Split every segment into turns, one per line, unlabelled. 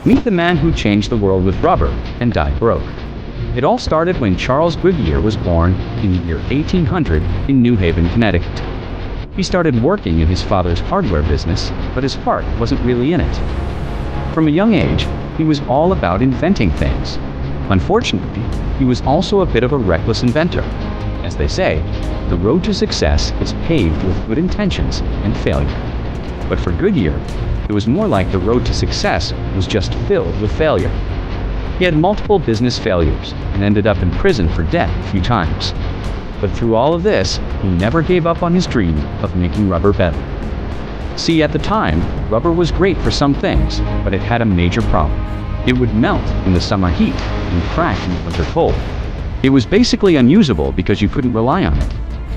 Meet the man who changed the world with rubber and died broke. It all started when Charles Goodyear was born in the year 1800 in New Haven, Connecticut. He started working in his father's hardware business, but his heart wasn't really in it. From a young age, he was all about inventing things. Unfortunately, he was also a bit of a reckless inventor. As they say, the road to success is paved with good intentions and failure. But for Goodyear, it was more like the road to success was just filled with failure. He had multiple business failures and ended up in prison for debt a few times. But through all of this, he never gave up on his dream of making rubber better. See, at the time, rubber was great for some things, but it had a major problem. It would melt in the summer heat and crack in the winter cold. It was basically unusable because you couldn't rely on it.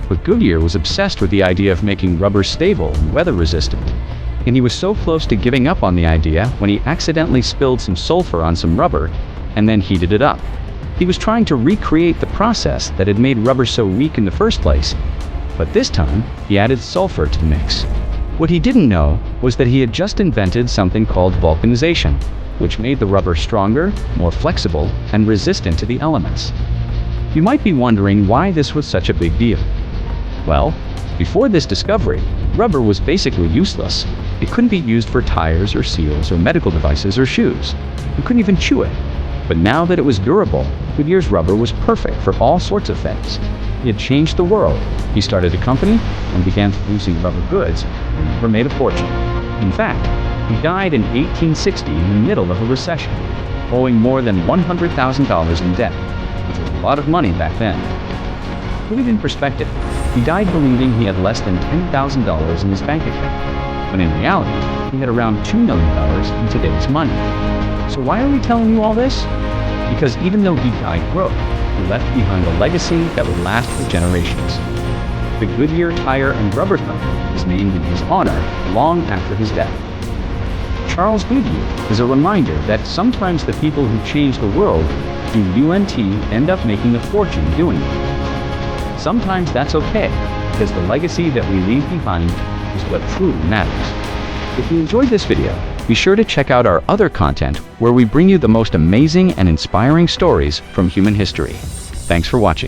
But Goodyear was obsessed with the idea of making rubber stable and weather-resistant. And he was so close to giving up on the idea when he accidentally spilled some sulfur on some rubber and then heated it up. He was trying to recreate the process that had made rubber so weak in the first place, but this time he added sulfur to the mix. What he didn't know was that he had just invented something called vulcanization, which made the rubber stronger, more flexible, and resistant to the elements. You might be wondering why this was such a big deal. Well, before this discovery, rubber was basically useless. It couldn't be used for tires or seals or medical devices or shoes. You couldn't even chew it. But now that it was durable, Goodyear's rubber was perfect for all sorts of things. He had changed the world. He started a company and began producing rubber goods and never made a fortune. In fact, he died in 1860 in the middle of a recession, owing more than $100,000 in debt, which was a lot of money back then. To put it in perspective, he died believing he had less than $10,000 in his bank account, when in reality, he had around $2 million in today's money. So why are we telling you all this? Because even though he died broke, he left behind a legacy that would last for generations. The Goodyear Tire and Rubber Company is named in his honor long after his death. Charles Goodyear is a reminder that sometimes the people who change the world do end up making a fortune doing it. Sometimes that's okay, because the legacy that we leave behind is what truly matters. If you enjoyed this video, be sure to check out our other content where we bring you the most amazing and inspiring stories from human history. Thanks for watching.